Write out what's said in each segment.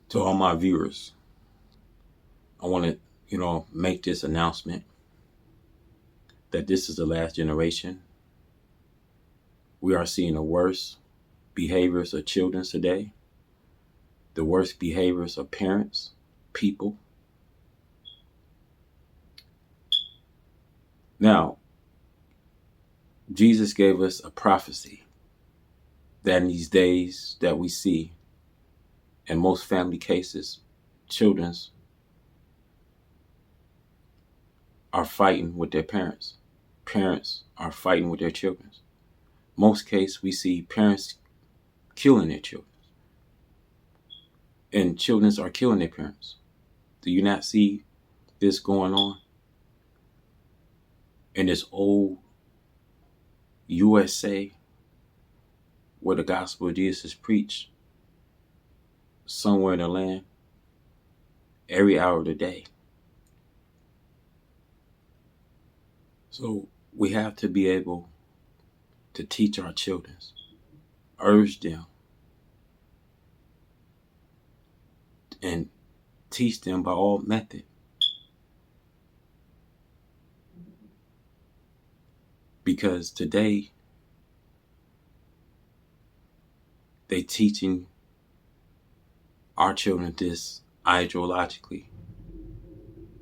To all my viewers, I want to, make this announcement that this is the last generation. We are seeing the worst behaviors of children today, the worst behaviors of parents, people. Now, Jesus gave us a prophecy that in these days that we see, in most family cases, children's are fighting with their parents. Parents are fighting with their children. Most cases, we see parents killing their children. And children are killing their parents. Do you not see this going on? In this old USA where the gospel of Jesus is preached, somewhere in the land, every hour of the day. So we have to be able to teach our children, urge them, and teach them by all method. Because today, they teaching our children this ideologically,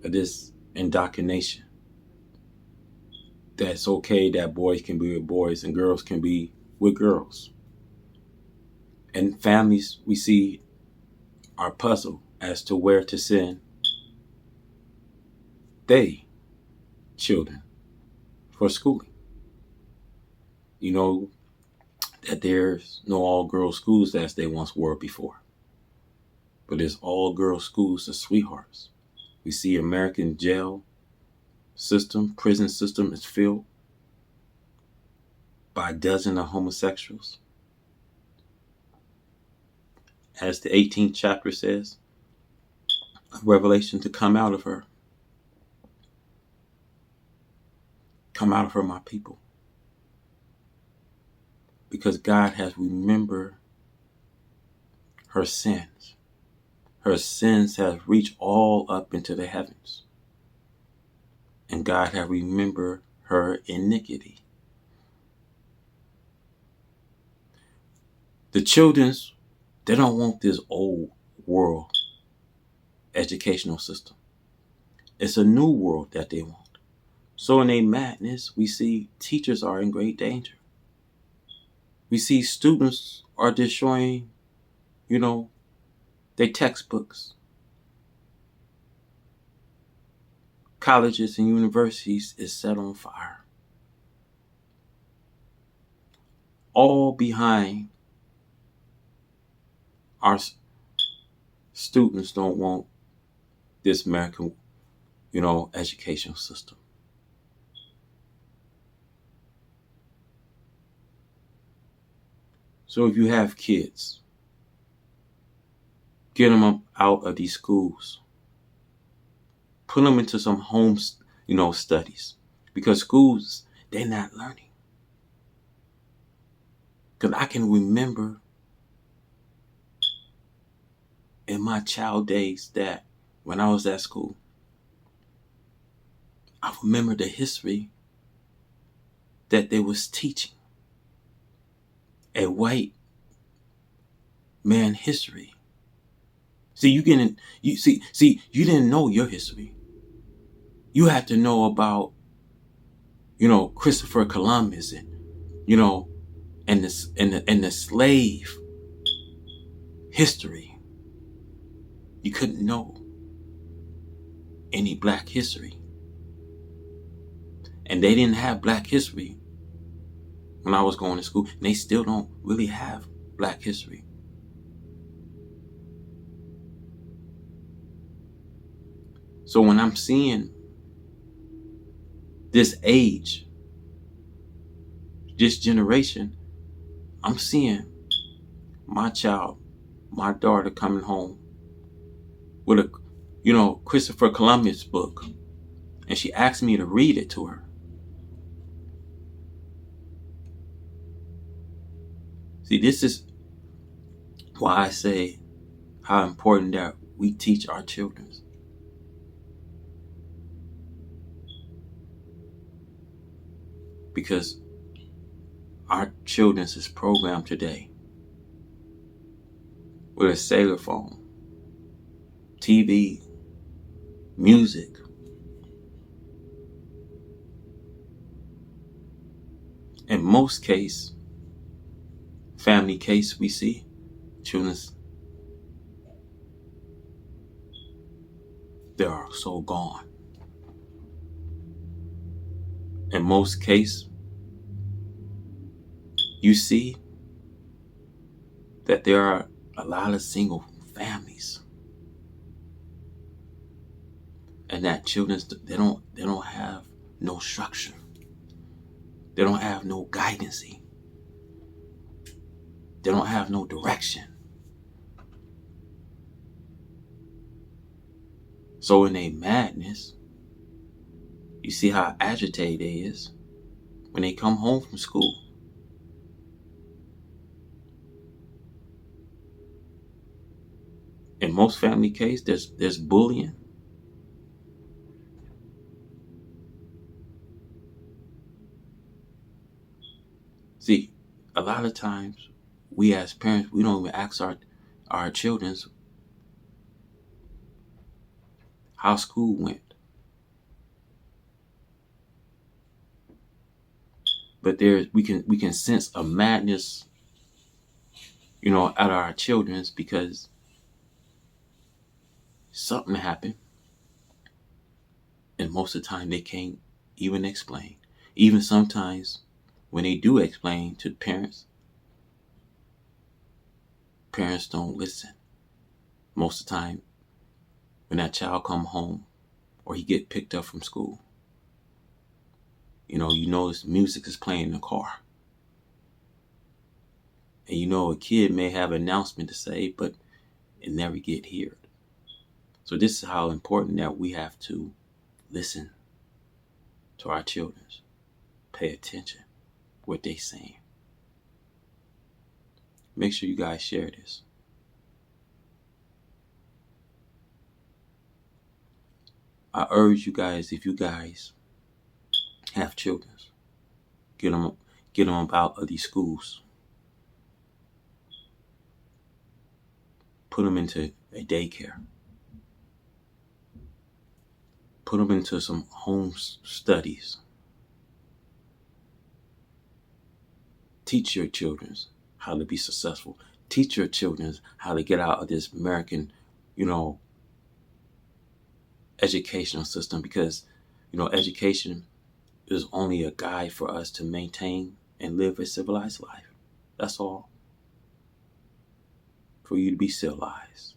this indoctrination. That it's okay that boys can be with boys and girls can be with girls. And families, we see, are puzzled as to where to send they children for schooling. You know that there's no all-girls schools as they once were before. But there's all-girls schools of sweethearts. We see American jail system, prison system is filled by a dozen of homosexuals. As the 18th chapter says, Revelation, to come out of her. Come out of her, my people. Because God has remembered her sins. Her sins have reached all up into the heavens. And God has remembered her iniquity. The children's, they don't want this old world educational system. It's a new world that they want. So in a madness, we see teachers are in great danger. We see students are destroying, their textbooks. Colleges and universities is set on fire. All behind our students don't want this American, educational system. So if you have kids, get them up out of these schools. Put them into some home, studies. Because schools, they're not learning. Because I can remember in my child days that when I was at school, I remember the history that they was teaching. A white man history. See, you didn't know your history. You had to know about, Christopher Columbus and, and the slave history. You couldn't know any black history. And they didn't have black history when I was going to school. And they still don't really have black history. So when I'm seeing this age, this generation, I'm seeing my child, my daughter coming home with a, Christopher Columbus book. And she asked me to read it to her. See, this is why I say how important that we teach our children. Because our children is programmed today with a cellular phone, TV, music. In most case, family case, we see children, they are so gone. In most case, you see that there are a lot of single families, and that children, they don't have no structure. They don't have no guidance. They don't have no direction. So in a madness, you see how agitated they is when they come home from school. In most family cases, there's bullying. See, a lot of times we as parents, we don't even ask our children how school went. But we can sense a madness, out of our children's because something happened, and most of the time they can't even explain. Even sometimes when they do explain to parents don't listen. Most of the time when that child come home or he get picked up from school, you notice music is playing in the car. And a kid may have an announcement to say, but it never get heard. So this is how important that we have to listen to our children. Pay attention what they saying. Make sure you guys share this. I urge you guys, if you guys have children, get them out of these schools. Put them into a daycare. Put them into some home studies. Teach your children how to be successful. Teach your children how to get out of this American, educational system, because, education is only a guide for us to maintain and live a civilized life. That's all. For you to be civilized.